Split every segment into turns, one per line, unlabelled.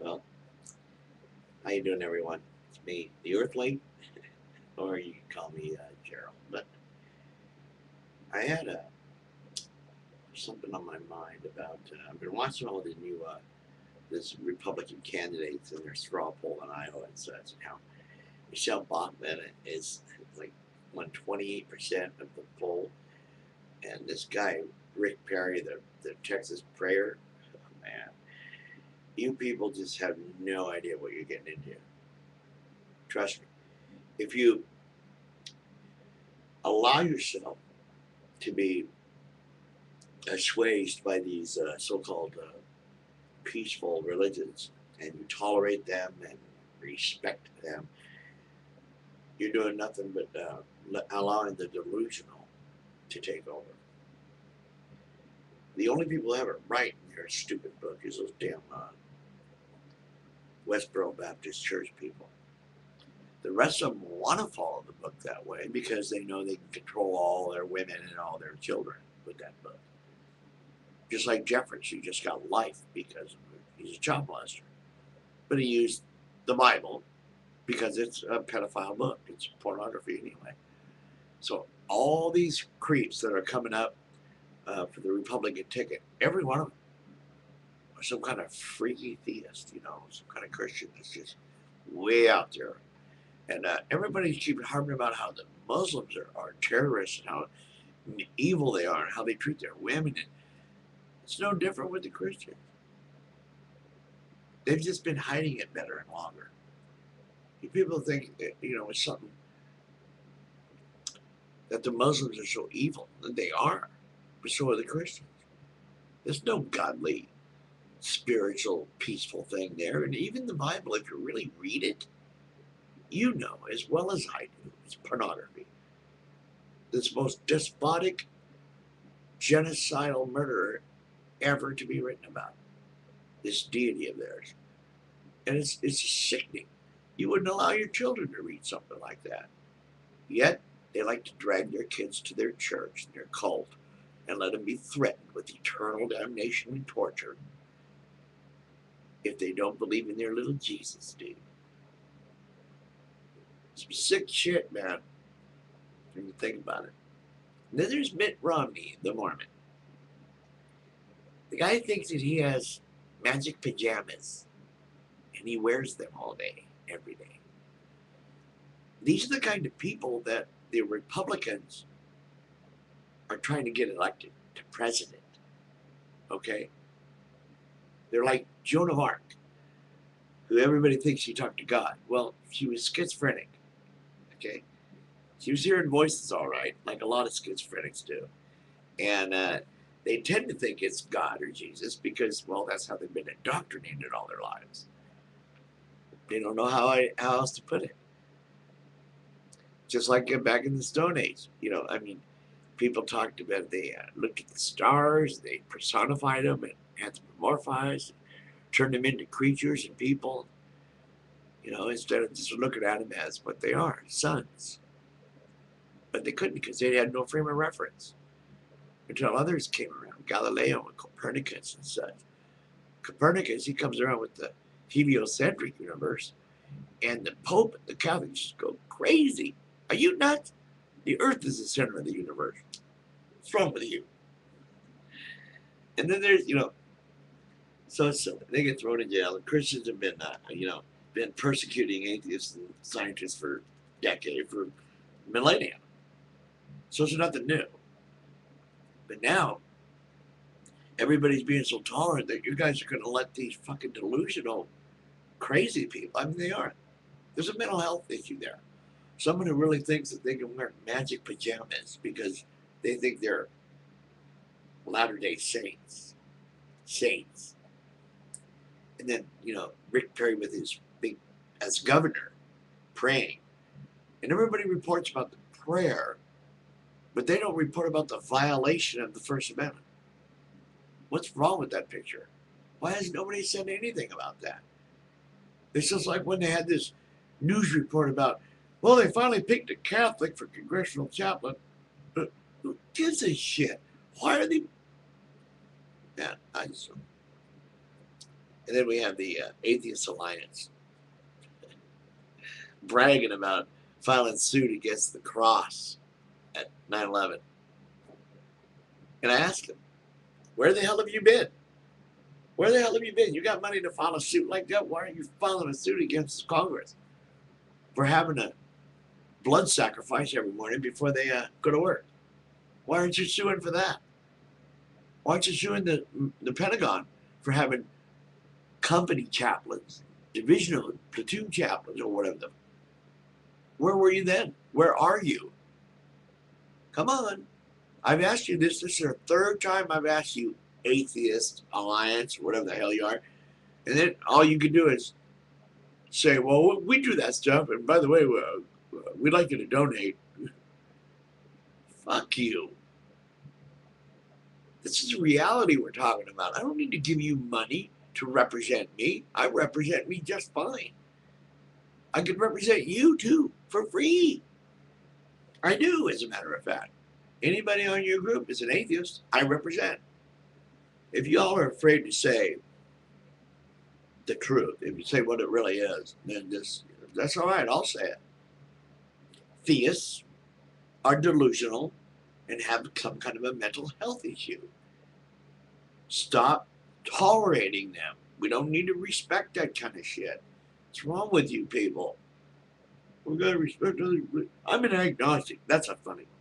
Well, how you doing, everyone? It's me, the Earthling, or you can call me Gerald. But I had something on my mind about. I've been watching all the new this Republican candidates and their straw poll in Iowa and such, and how Michelle Bachmann is like won 28% of the poll, and this guy Rick Perry, the Texas Prayer, oh, man, you people just have no idea what you're getting into. Trust me. If you allow yourself to be assuaged by these so-called peaceful religions and you tolerate them and respect them, you're doing nothing but allowing the delusional to take over. The only people who have it right in their stupid book is those damn Westboro Baptist Church people. The rest of them want to follow the book that way because they know they can control all their women and all their children with that book. Just like Jeffries, who just got life because he's a child molester. But he used the Bible because it's a pedophile book. It's pornography anyway. So all these creeps that are coming up for the Republican ticket, every one of them are some kind of freaky theist, some kind of Christian that's just way out there. And everybody's keeping harping about how the Muslims are terrorists and how evil they are and how they treat their women. And it's no different with the Christians. They've just been hiding it better and longer. People think, it's something that the Muslims are so evil. And they are. But so are the Christians. There's no godly, spiritual, peaceful thing there. And even the Bible, if you really read it, you know as well as I do, it's pornography. This most despotic, genocidal murderer ever to be written about. This deity of theirs. And it's sickening. You wouldn't allow your children to read something like that. Yet, they like to drag their kids to their church, their cult, and let them be threatened with eternal damnation and torture if they don't believe in their little Jesus, dude. Some sick shit, man, when you think about it. And then there's Mitt Romney, the Mormon. The guy thinks that he has magic pajamas, and he wears them all day, every day. These are the kind of people that the Republicans are trying to get elected to president. Okay? They're like Joan of Arc, who everybody thinks she talked to God. Well, she was schizophrenic. Okay? She was hearing voices all right, like a lot of schizophrenics do. And they tend to think it's God or Jesus because, well, that's how they've been indoctrinated all their lives. They don't know how else to put it. Just like back in the Stone Age. People talked about, they looked at the stars, they personified them and anthropomorphized, turned them into creatures and people, instead of just looking at them as what they are, suns. But they couldn't because they had no frame of reference until others came around, Galileo and Copernicus and such. Copernicus, he comes around with the heliocentric universe, and the Pope and the Catholics just go crazy. Are you nuts? The Earth is the center of the universe. What's wrong with you? And then there's, so they get thrown in jail. The Christians have been, been persecuting atheists and scientists for decades, for millennia. So it's nothing new. But now, everybody's being so tolerant that you guys are going to let these fucking delusional, crazy people, they are. There's a mental health issue there. Someone who really thinks that they can wear magic pajamas because they think they're Latter-day Saints. And then, Rick Perry with his big, as governor, praying. And everybody reports about the prayer, but they don't report about the violation of the First Amendment. What's wrong with that picture? Why has nobody said anything about that? It's just like when they had this news report about, well, they finally picked a Catholic for congressional chaplain. But who gives a shit? Why are they? Man, I just. And then we have the Atheist Alliance bragging about filing suit against the cross at 9/11. And I asked him, where the hell have you been? Where the hell have you been? You got money to file a suit like that? Why aren't you filing a suit against Congress for having a blood sacrifice every morning before they go to work? Why aren't you suing for that? Why aren't you suing the Pentagon for having company chaplains, divisional, platoon chaplains, or whatever? Where were you then? Where are you? Come on. I've asked you this. This is the third time I've asked you, Atheist Alliance, whatever the hell you are. And then all you can do is say, well, we do that stuff. And by the way, we'd like you to donate. Fuck you. This is reality we're talking about. I don't need to give you money to represent me. I represent me just fine. I could represent you too for free. I do, as a matter of fact. Anybody on your group is an atheist, I represent. If y'all are afraid to say the truth, if you say what it really is, then that's all right, I'll say it. Theists are delusional and have some kind of a mental health issue. Stop tolerating them. We don't need to respect that kind of shit. What's wrong with you people? We've got to respect others. I'm an agnostic. That's a funny one.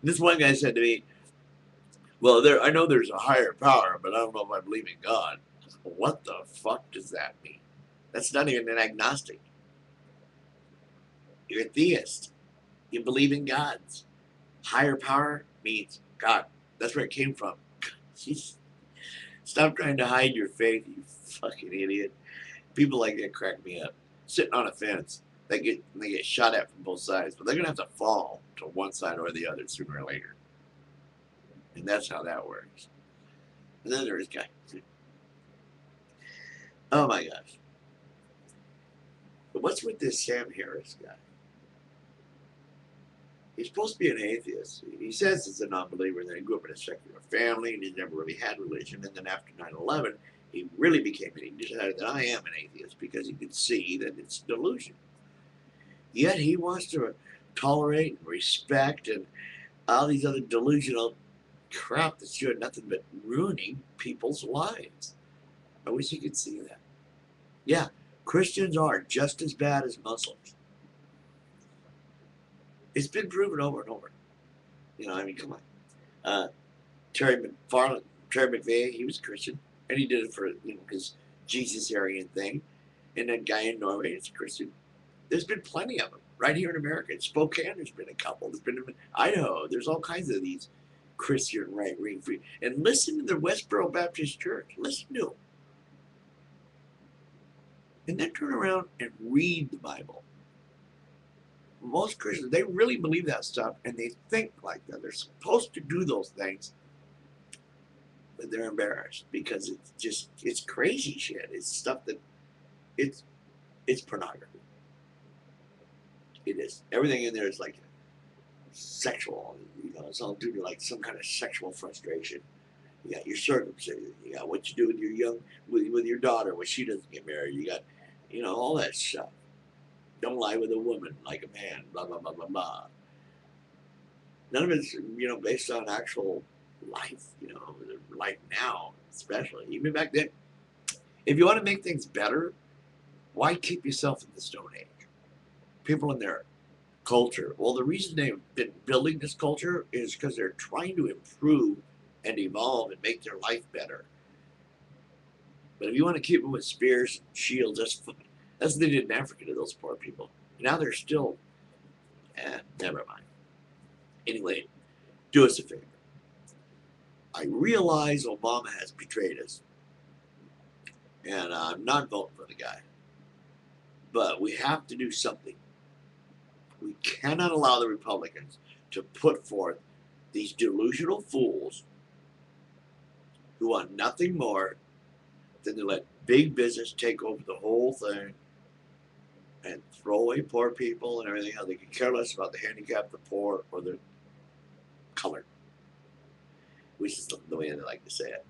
This one guy said to me, well, I know there's a higher power, but I don't know if I believe in God. What the fuck does that mean? That's not even an agnostic. You're a theist. You believe in gods. Higher power means God. That's where it came from. Jeez. Stop trying to hide your faith, you fucking idiot. People like that crack me up. Sitting on a fence, they get shot at from both sides, but they're gonna have to fall to one side or the other sooner or later. And that's how that works. And then there's guys. Oh my gosh. But what's with this Sam Harris guy? He's supposed to be an atheist. He says he's a non-believer, and then he grew up in a secular family, and he's never really had religion. And then after 9/11, he really became an atheist. He decided that I am an atheist because he could see that it's delusion. Yet he wants to tolerate and respect and all these other delusional crap that's doing nothing but ruining people's lives. I wish you could see that. Yeah, Christians are just as bad as Muslims. It's been proven over and over. You know, I mean, come on. Terry McVeigh, he was a Christian, and he did it for his Jesus-arian thing. And that guy in Norway is a Christian. There's been plenty of them right here in America. In Spokane, there's been a couple. There's been in Idaho. There's all kinds of these Christian right-wing free. And listen to the Westboro Baptist Church. Listen to them. And then turn around and read the Bible. Most Christians, they really believe that stuff, and they think like that. They're supposed to do those things, but they're embarrassed because it's crazy shit. It's stuff that it's pornography. It is. Everything in there is like sexual. It's all due to like some kind of sexual frustration. You got your circumcision. You got what you do with your daughter when she doesn't get married. You got, all that stuff. Don't lie with a woman like a man. Blah blah blah blah blah. None of it's based on actual life. Life now, especially even back then. If you want to make things better, why keep yourself in the Stone Age? People in their culture. Well, the reason they've been building this culture is because they're trying to improve and evolve and make their life better. But if you want to keep them with spears and shields, that's what they did in Africa to those poor people. Now they're still, never mind. Anyway, do us a favor. I realize Obama has betrayed us, and I'm not voting for the guy. But we have to do something. We cannot allow the Republicans to put forth these delusional fools who want nothing more than to let big business take over the whole thing and throw away poor people and everything else. They can care less about the handicapped, the poor, or the colored, which is the way they like to say it.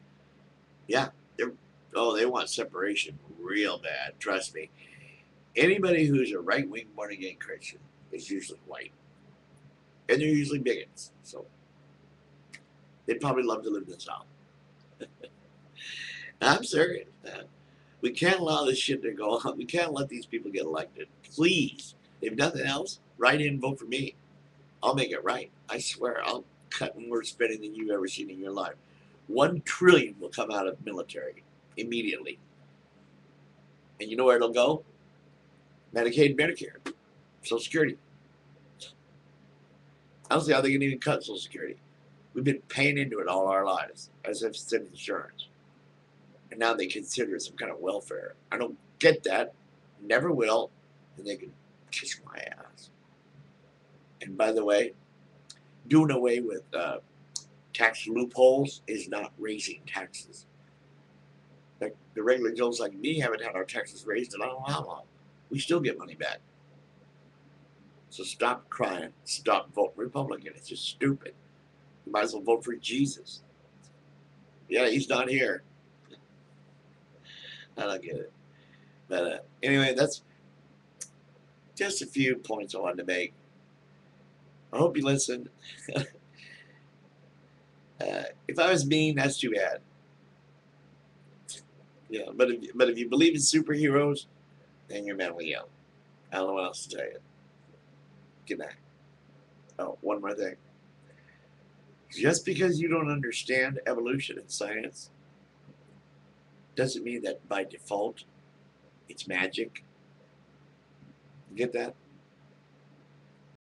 Yeah, They're, oh, they want separation real bad. Trust me. Anybody who's a right wing born again Christian is usually white, and they're usually bigots. So they'd probably love to live in the South. I'm serious. We can't allow this shit to go on. We can't let these people get elected. Please, if nothing else, write in and vote for me. I'll make it right. I swear, I'll cut more spending than you've ever seen in your life. 1 trillion will come out of military immediately. And you know where it'll go? Medicaid, Medicare, Social Security. I don't see how they can even cut Social Security. We've been paying into it all our lives as if it's insurance. And now they consider it some kind of welfare. I don't get that. Never will. And they can kiss my ass. And by the way, doing away with tax loopholes is not raising taxes. Like the regular Joes like me haven't had our taxes raised in I don't know how long. We still get money back. So stop crying. Stop voting Republican. It's just stupid. You might as well vote for Jesus. Yeah, he's not here. I don't get it. But anyway, that's just a few points I wanted to make. I hope you listened. If I was mean, that's too bad. Yeah, but if you believe in superheroes, then you're mentally ill. I don't know what else to tell you. Good night. Oh, one more thing. Just because you don't understand evolution and science doesn't mean that by default it's magic. You get that?